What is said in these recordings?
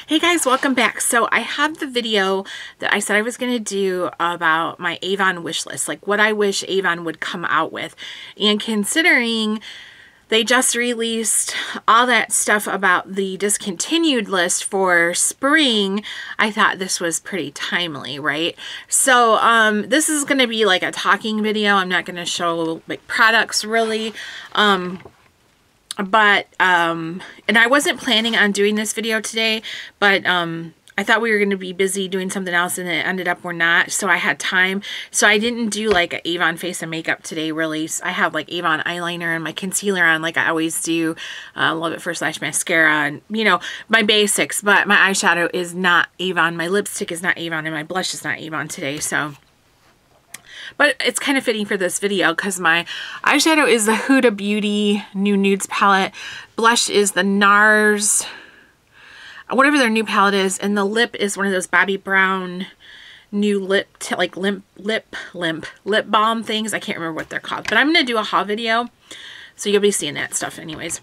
Hey guys, welcome back. So I have the video that I said I was going to do about my Avon wish list, like what I wish Avon would come out with. And considering they just released all that stuff about the discontinued list for spring, I thought this was pretty timely, right? So this is going to be like a talking video. I'm not going to show like products really. And I wasn't planning on doing this video today, but I thought we were going to be busy doing something else and it ended up we're not, so I had time. So I didn't do like an Avon face and makeup today really. I have like Avon eyeliner and my concealer on like I always do. Love It First Lash mascara and you know, my basics, but my eyeshadow is not Avon, my lipstick is not Avon, and my blush is not Avon today, so. But it's kind of fitting for this video because my eyeshadow is the Huda Beauty New Nudes palette. Blush is the NARS, whatever their new palette is. And the lip is one of those Bobbi Brown new lip balm things. I can't remember what they're called. But I'm going to do a haul video, so you'll be seeing that stuff anyways.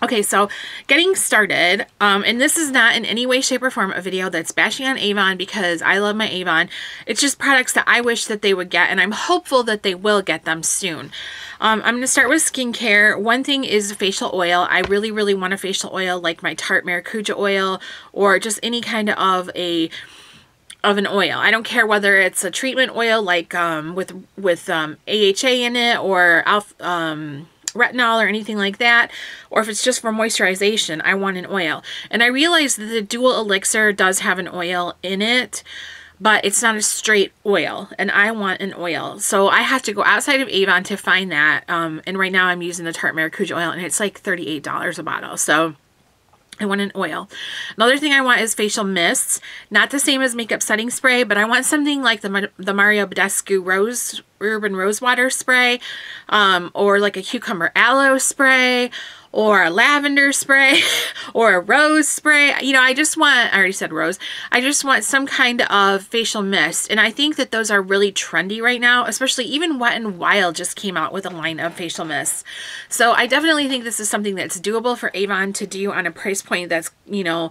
Okay, so getting started, and this is not in any way, shape, or form a video that's bashing on Avon because I love my Avon. It's just products that I wish that they would get, and I'm hopeful that they will get them soon. I'm going to start with skincare. One thing is facial oil. I really, really want a facial oil like my Tarte Maracuja oil or just any kind of an oil. I don't care whether it's a treatment oil like with AHA in it or retinol or anything like that, or if it's just for moisturization, I want an oil. And I realize that the dual elixir does have an oil in it, but it's not a straight oil, and I want an oil. So I have to go outside of Avon to find that, and right now I'm using the Tarte Maracuja oil, and it's like $38 a bottle, so I want an oil. Another thing I want is facial mists. Not the same as makeup setting spray, but I want something like the Mario Badescu Urban Rose Water spray, or like a cucumber aloe spray, or a lavender spray, or a rose spray. You know, I already said rose. I just want some kind of facial mist. And I think that those are really trendy right now, especially even Wet n Wild just came out with a line of facial mists. So I definitely think this is something that's doable for Avon to do on a price point that's, you know,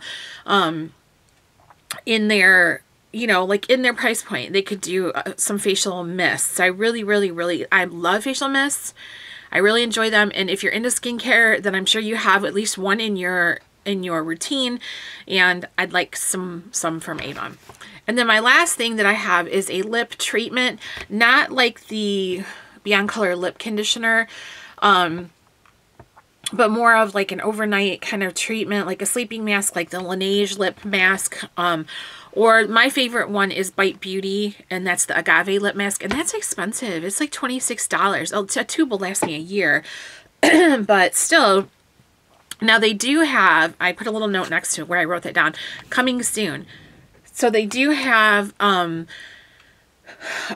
in their, you know, like in their price point. They could do some facial mists. I love facial mists. I really enjoy them, and if you're into skincare, then I'm sure you have at least one in your routine, and I'd like some from Avon. And then my last thing that I have is a lip treatment, not like the Beyond Color lip conditioner, but more of like an overnight kind of treatment, like a sleeping mask, like the Laneige lip mask, or my favorite one is Bite Beauty, and that's the Agave lip mask, and that's expensive. It's like $26. A tube will last me a year, but still. Now they do have, I put a little note next to where I wrote that down, coming soon. So they do have a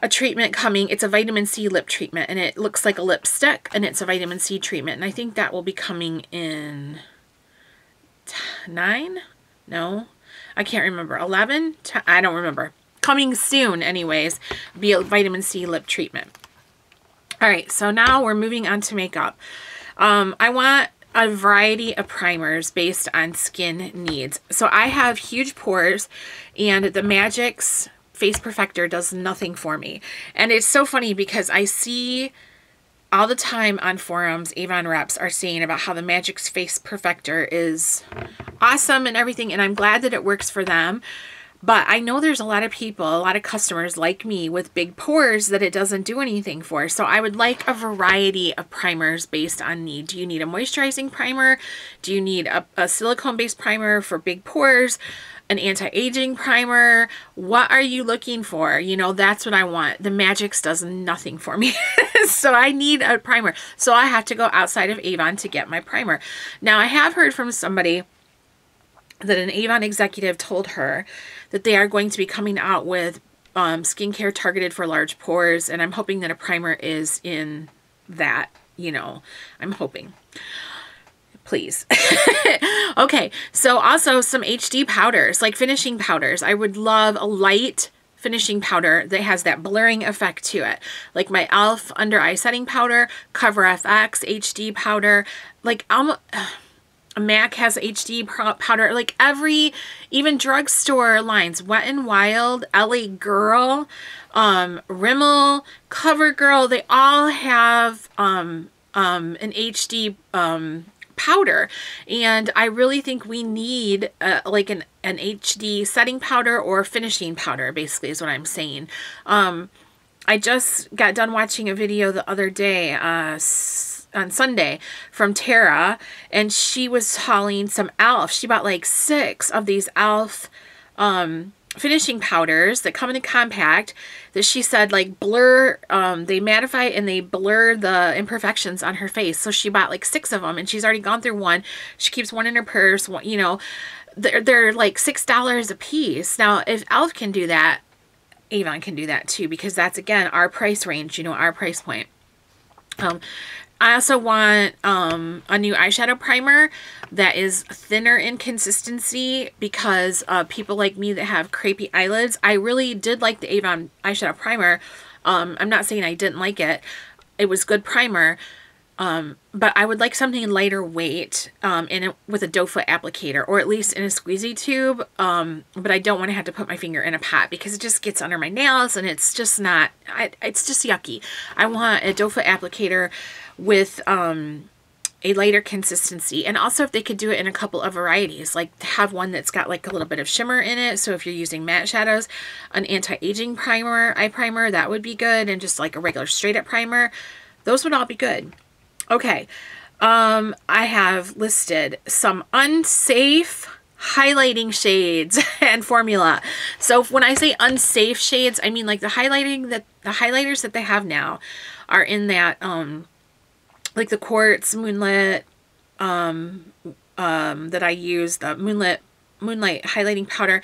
treatment coming. It's a vitamin C lip treatment, and it looks like a lipstick, and it's a vitamin C treatment, and I think that will be coming in 9? No. I can't remember. 11? I don't remember. Coming soon, anyways, be a vitamin C lip treatment. All right, so now we're moving on to makeup. I want a variety of primers based on skin needs. So I have huge pores, and the Magic's Face Perfector does nothing for me. And it's so funny because I see all the time on forums, Avon reps are saying about how the Magic's Face Perfector is awesome and everything, and I'm glad that it works for them. But I know there's a lot of people, a lot of customers like me with big pores that it doesn't do anything for. So I would like a variety of primers based on need. Do you need a moisturizing primer? Do you need a silicone-based primer for big pores? An anti-aging primer? What are you looking for? You know, that's what I want. The Magic's does nothing for me. So I need a primer. So I have to go outside of Avon to get my primer. Now I have heard from somebody that an Avon executive told her that they are going to be coming out with skincare targeted for large pores, and I'm hoping that a primer is in that, you know, I'm hoping. Please. Okay, so also some HD powders, like finishing powders. I would love a light finishing powder that has that blurring effect to it. Like my e.l.f. under eye setting powder, Cover FX HD powder. Like MAC has HD powder, like even drugstore lines, Wet n Wild, LA Girl, Rimmel, CoverGirl, they all have an HD powder, and I really think we need like an HD setting powder or finishing powder, basically is what I'm saying. I just got done watching a video the other day on Sunday from Tara, and she was hauling some e.l.f. She bought like 6 of these e.l.f. Finishing powders that come in a compact that she said like blur, they mattify and they blur the imperfections on her face. So she bought like 6 of them, and she's already gone through one. She keeps one in her purse. One, you know, they're like $6 a piece. Now, if e.l.f. can do that, Avon can do that too, because that's, again, our price range, you know, our price point. I also want a new eyeshadow primer that is thinner in consistency, because people like me that have crepey eyelids, I really did like the Avon eyeshadow primer. I'm not saying I didn't like it. It was good primer. But I would like something lighter weight with a doe foot applicator, or at least in a squeezy tube. But I don't want to have to put my finger in a pot, because it just gets under my nails and it's just not, it's just yucky. I want a doe foot applicator with a lighter consistency. And also, if they could do it in a couple of varieties, like have one that's got like a little bit of shimmer in it. So if you're using matte shadows, an anti-aging primer, eye primer, that would be good. And just like a regular straight up primer, those would all be good. Okay, I have listed some unsafe highlighting shades and formula. So when I say unsafe shades, I mean like the highlighters that they have now are in that like the Quartz Moonlit that I use, the Moonlight highlighting powder.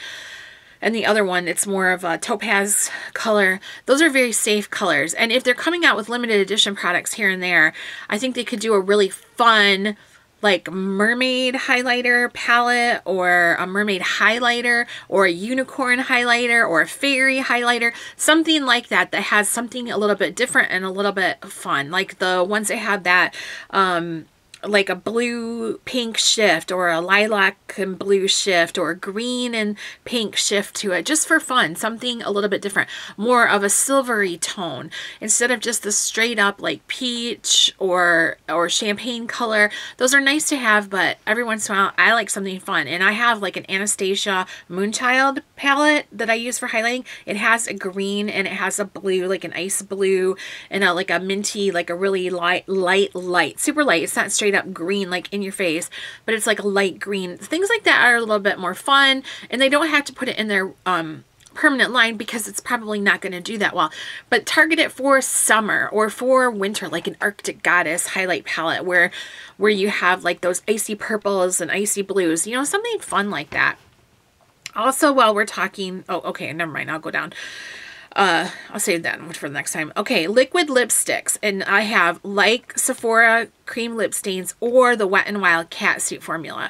And the other one, it's more of a topaz color. Those are very safe colors. And if they're coming out with limited edition products here and there, I think they could do a really fun, like mermaid highlighter palette, or a mermaid highlighter, or a unicorn highlighter, or a fairy highlighter, something like that, that has something a little bit different and a little bit fun. Like the ones that have that, like a blue pink shift, or a lilac and blue shift, or a green and pink shift to it, just for fun, something a little bit different, more of a silvery tone instead of just the straight up like peach or champagne color. Those are nice to have, but every once in a while I like something fun. And I have like an Anastasia Moonchild palette that I use for highlighting. It has a green and it has a blue, like an ice blue, and like a minty, like a really light, super light. It's not straight up green like in your face, but it's like a light green. Things like that are a little bit more fun, and they don't have to put it in their permanent line, because it's probably not going to do that well. But target it for summer or for winter, like an Arctic Goddess highlight palette where you have like those icy purples and icy blues, you know, something fun like that. Also, while we're talking, oh, okay, never mind, I'll go down. I'll save that for the next time. Okay, liquid lipsticks. And I have like Sephora cream lip stains or the Wet n Wild Catsuit formula.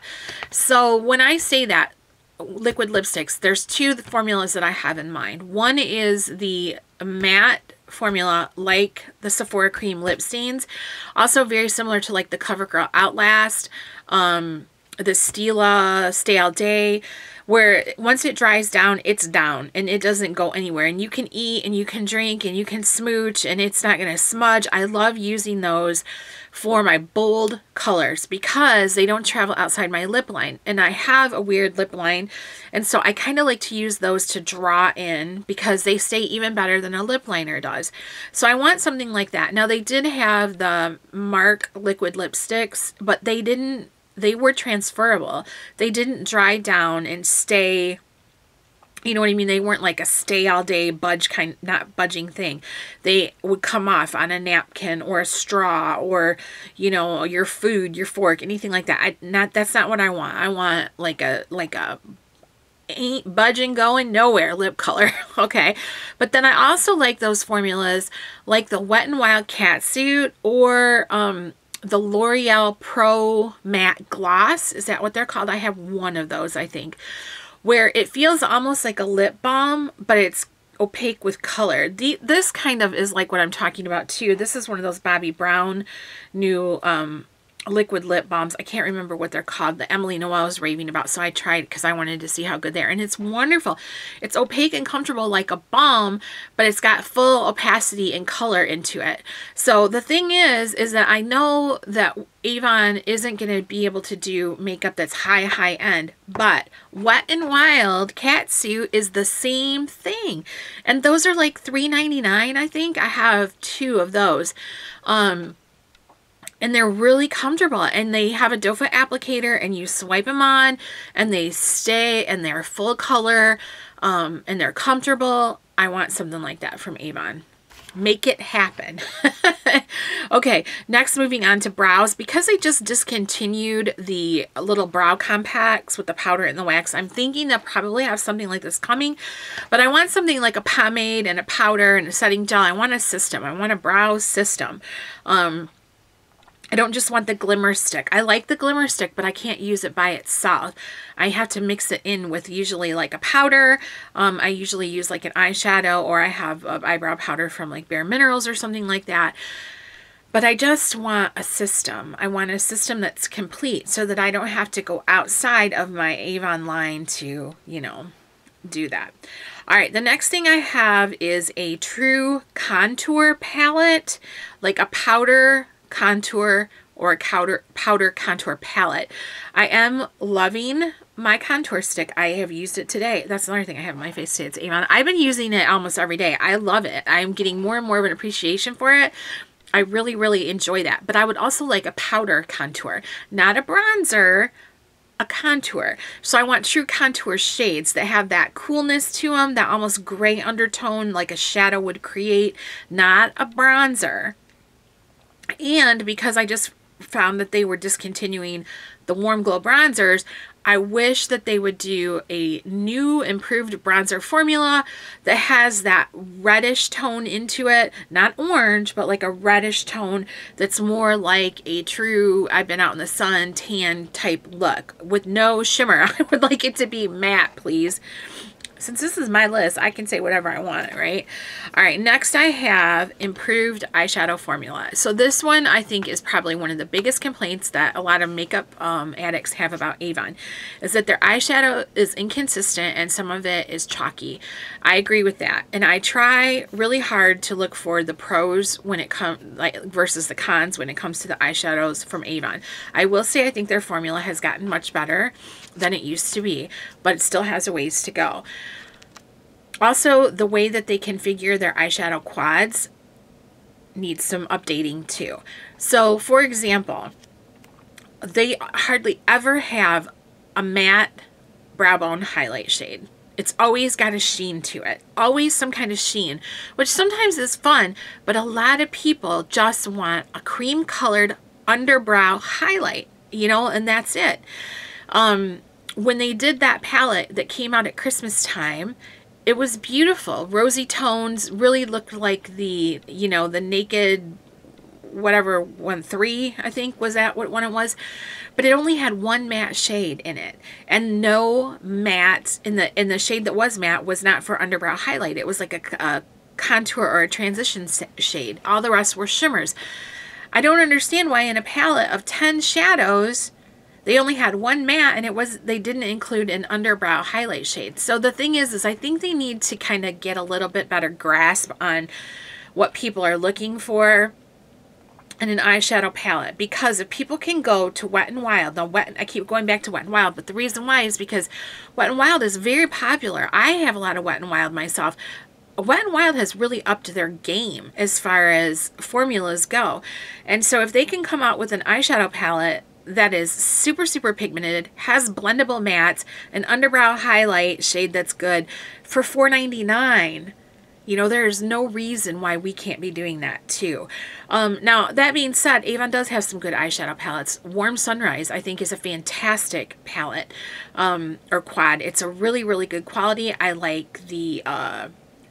So when I say that, liquid lipsticks, there's 2 formulas that I have in mind. One is the matte formula, like the Sephora cream lip stains. Also very similar to like the CoverGirl Outlast, the Stila Stay All Day, where once it dries down, it's down and it doesn't go anywhere, and you can eat and you can drink and you can smooch and it's not going to smudge. I love using those for my bold colors because they don't travel outside my lip line, and I have a weird lip line, and so I kind of like to use those to draw in because they stay even better than a lip liner does. So I want something like that. Now, they did have the Marc liquid lipsticks, but they were transferable. They didn't dry down and stay, you know what I mean? They weren't like a stay all day not budging thing. They would come off on a napkin or a straw or, you know, your food, your fork, anything like that. That's not what I want. I want like a ain't budging, going nowhere lip color. Okay. But then I also like those formulas like the Wet n Wild Catsuit or, the L'Oreal Pro Matte Gloss. Is that what they're called? I have one of those, I think, where it feels almost like a lip balm, but it's opaque with color. This kind of is like what I'm talking about too. This is one of those Bobbi Brown new liquid lip balms. I can't remember what they're called, that Emily Noel was raving about. So I tried because I wanted to see how good they are. And it's wonderful. It's opaque and comfortable like a balm, but it's got full opacity and color into it. So the thing is that I know that Avon isn't going to be able to do makeup that's high end, but Wet n Wild Catsuit is the same thing. And those are like $3.99, I think. I have 2 of those. And they're really comfortable, and they have a doe foot applicator, and you swipe them on and they stay, and they're full color, and they're comfortable. I want something like that from Avon. Make it happen. Okay, next moving on to brows. Because I just discontinued the little brow compacts with the powder and the wax, I'm thinking they'll probably have something like this coming, but I want something like a pomade and a powder and a setting gel. I want a system. I want a brow system. I don't just want the glimmer stick. I like the glimmer stick, but I can't use it by itself. I have to mix it in with usually like a powder. I usually use like an eyeshadow, or I have eyebrow powder from like Bare Minerals or something like that. But I just want a system. I want a system that's complete so that I don't have to go outside of my Avon line to, you know, do that. All right, the next thing I have is a true contour palette, like a powder contour or a powder contour palette. I am loving my contour stick. I have used it today. That's another thing I have on my face today. It's Avon. I've been using it almost every day. I love it. I'm getting more and more of an appreciation for it. I really, really enjoy that. But I would also like a powder contour, not a bronzer, a contour. So I want true contour shades that have that coolness to them, that almost gray undertone like a shadow would create, not a bronzer. And because I just found that they were discontinuing the Warm Glow bronzers, I wish that they would do a new improved bronzer formula that has that reddish tone into it. Not orange, but like a reddish tone that's more like a true I've been out in the sun tan type look with no shimmer. I would like it to be matte, please. Since this is my list, I can say whatever I want, right? All right, next I have improved eyeshadow formula. So this one I think is probably one of the biggest complaints that a lot of makeup addicts have about Avon, is that their eyeshadow is inconsistent and some of it is chalky. I agree with that. And I try really hard to look for the pros when it comes, like, versus the cons when it comes to the eyeshadows from Avon. I will say I think their formula has gotten much better than it used to be, but it still has a ways to go. Also, the way that they configure their eyeshadow quads needs some updating too. So, for example, they hardly ever have a matte brow bone highlight shade. It's always got a sheen to it. Always some kind of sheen, which sometimes is fun, but a lot of people just want a cream colored underbrow highlight, you know, and that's it. When they did that palette that came out at Christmas time, it was beautiful. Rosy tones, really looked like the, you know, the Naked, whatever, 1-3, I think, was that what one it was? But it only had one matte shade in it. And no matte, in the shade that was matte was not for underbrow highlight. It was like a contour or a transition shade. All the rest were shimmers. I don't understand why in a palette of 10 shadows, they only had one matte, and they didn't include an underbrow highlight shade. So the thing is I think they need to kind of get a little bit better grasp on what people are looking for in an eyeshadow palette. Because if people can go to Wet n Wild, now I keep going back to Wet n Wild, but the reason why is because Wet n Wild is very popular. I have a lot of Wet n Wild myself. Wet n Wild has really upped their game as far as formulas go. And so if they can come out with an eyeshadow palette that is super, super pigmented, has blendable mattes, an underbrow highlight shade that's good for $4.99. You know, there's no reason why we can't be doing that too. Now, that being said, Avon does have some good eyeshadow palettes. Warm Sunrise, I think, is a fantastic palette, or quad. It's a really, really good quality. I like the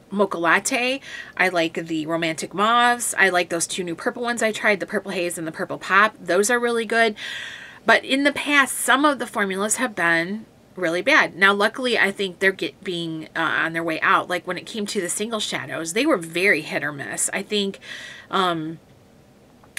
Mocha Latte. I like the Romantic Mauves. I like those 2 new purple ones I tried, the Purple Haze and the Purple Pop. Those are really good. But in the past, some of the formulas have been really bad. Now, luckily, I think they're being on their way out. Like when it came to the single shadows, they were very hit or miss. I think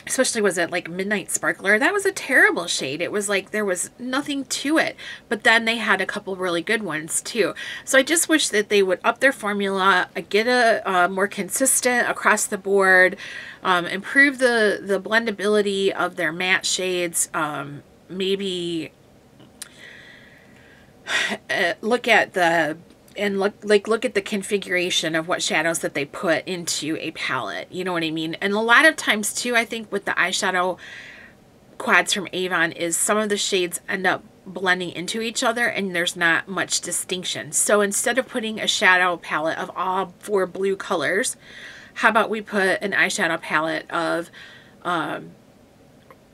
especially was it like Midnight Sparkler. That was a terrible shade. It was like there was nothing to it. But then they had a couple really good ones too. So I just wish that they would up their formula, get a more consistent across the board, improve the blendability of their matte shades, maybe look at the look at the configuration of what shadows that they put into a palette. You know what I mean? And a lot of times too, I think with the eyeshadow quads from Avon is some of the shades end up blending into each other and there's not much distinction. So instead of putting a shadow palette of all 4 blue colors, how about we put an eyeshadow palette of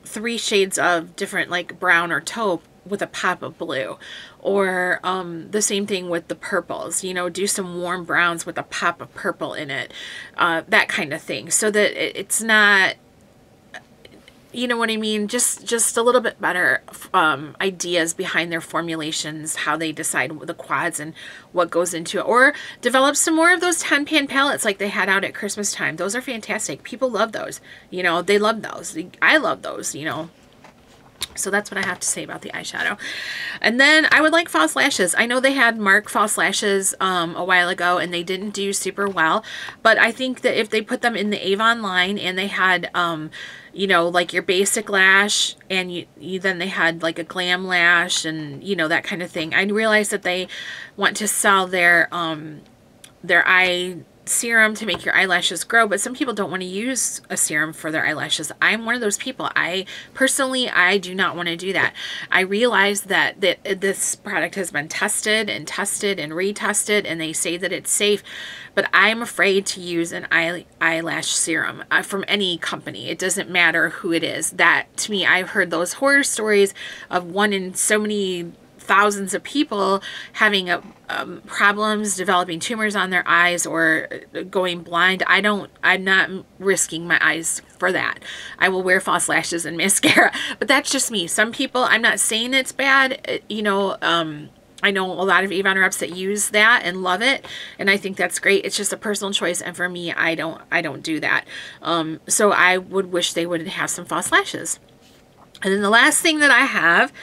3 shades of different, like brown or taupe with a pop of blue, or the same thing with the purples, you know, do some warm browns with a pop of purple in it, that kind of thing, so that it's not, you know what I mean, just a little bit better ideas behind their formulations, how they decide the quads and what goes into it, or develop some more of those 10 pan palettes like they had out at Christmas time. Those are fantastic. People love those, you know, they love those. I love those, you know. So that's what I have to say about the eyeshadow. And then I would like false lashes. I know they had Mark false lashes a while ago and they didn't do super well, but I think that if they put them in the Avon line and they had you know, like your basic lash, and then they had like a glam lash and, you know, that kind of thing. I realized that they want to sell their eye serum to make your eyelashes grow, but some people don't want to use a serum for their eyelashes. I'm one of those people. I do not want to do that. I realize that this product has been tested and retested, and they say that it's safe, but I'm afraid to use an eyelash serum from any company. It doesn't matter who it is. That, to me, I've heard those horror stories of one in so many thousands of people having problems developing tumors on their eyes or going blind. I'm not risking my eyes for that. I will wear false lashes and mascara, but that's just me. Some people, I'm not saying it's bad, you know, I know a lot of Avon reps that use that and love it, and I think that's great. It's just a personal choice, and for me, I don't do that. So I would wish they would have some false lashes. And then the last thing that I have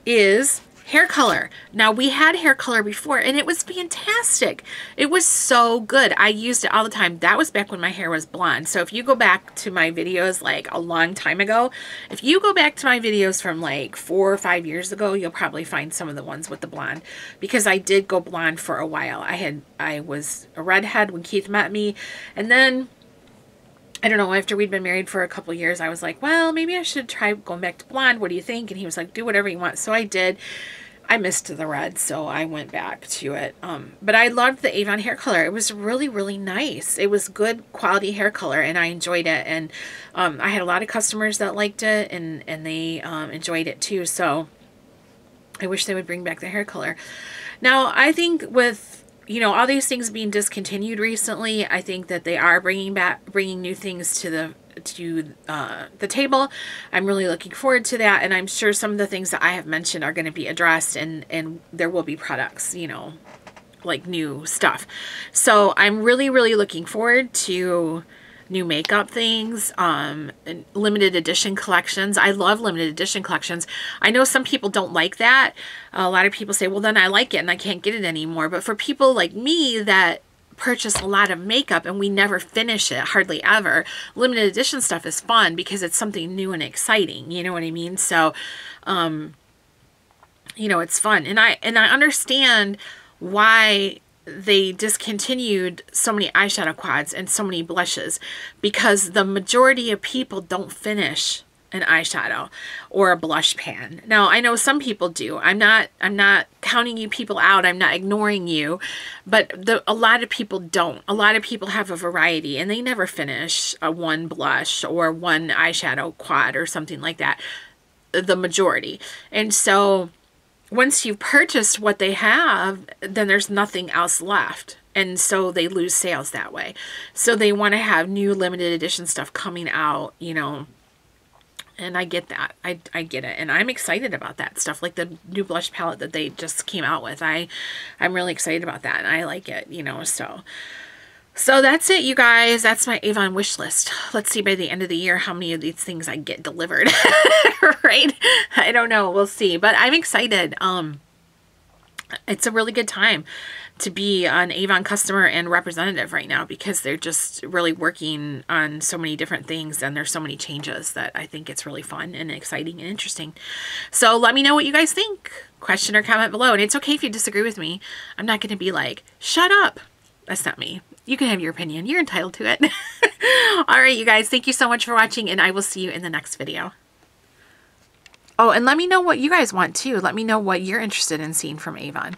is hair color. Now, we had hair color before and it was fantastic. It was so good. I used it all the time. That was back when my hair was blonde. So if you go back to my videos like a long time ago, if you go back to my videos from like 4 or 5 years ago, you'll probably find some of the ones with the blonde, because I did go blonde for a while. I was a redhead when Keith met me, and then I don't know, after we'd been married for a couple years, I was like, well, maybe I should try going back to blonde. What do you think? And he was like, do whatever you want. So I did. I missed the red, so I went back to it. But I loved the Avon hair color. It was really, really nice. It was good quality hair color, and I enjoyed it. And I had a lot of customers that liked it, and they enjoyed it too. So I wish they would bring back the hair color. Now, I think with, you know, all these things being discontinued recently, I think that they are bringing new things to the table. I'm really looking forward to that, and I'm sure some of the things that I have mentioned are going to be addressed, and there will be products, you know, like new stuff. So I'm really, really looking forward to new makeup things, and limited edition collections. I love limited edition collections. I know some people don't like that. A lot of people say, well, then I like it and I can't get it anymore. But for people like me that purchase a lot of makeup and we never finish it, hardly ever, limited edition stuff is fun because it's something new and exciting. You know what I mean? So, you know, it's fun. And I understand why they discontinued so many eyeshadow quads and so many blushes, because the majority of people don't finish an eyeshadow or a blush pan. Now, I know some people do. I'm not counting you people out. I'm not ignoring you, but a lot of people don't. A lot of people have a variety and they never finish a one blush or one eyeshadow quad or something like that, the majority. And so once you've purchased what they have, then there's nothing else left. And so they lose sales that way. So they want to have new limited edition stuff coming out, you know, and I get that. I get it. And I'm excited about that stuff, like the new blush palette that they just came out with. I'm really excited about that, and I like it, you know, so. So that's it, you guys. That's my Avon wish list. Let's see by the end of the year how many of these things I get delivered. Right? I don't know. We'll see. But I'm excited. It's a really good time to be an Avon customer and representative right now because they're just really working on so many different things and there's so many changes that I think it's really fun and exciting and interesting. So let me know what you guys think. Question or comment below. And it's okay if you disagree with me. I'm not going to be like, shut up. That's not me. You can have your opinion. You're entitled to it. All right, you guys. Thank you so much for watching, and I will see you in the next video. Oh, and let me know what you guys want, too. Let me know what you're interested in seeing from Avon.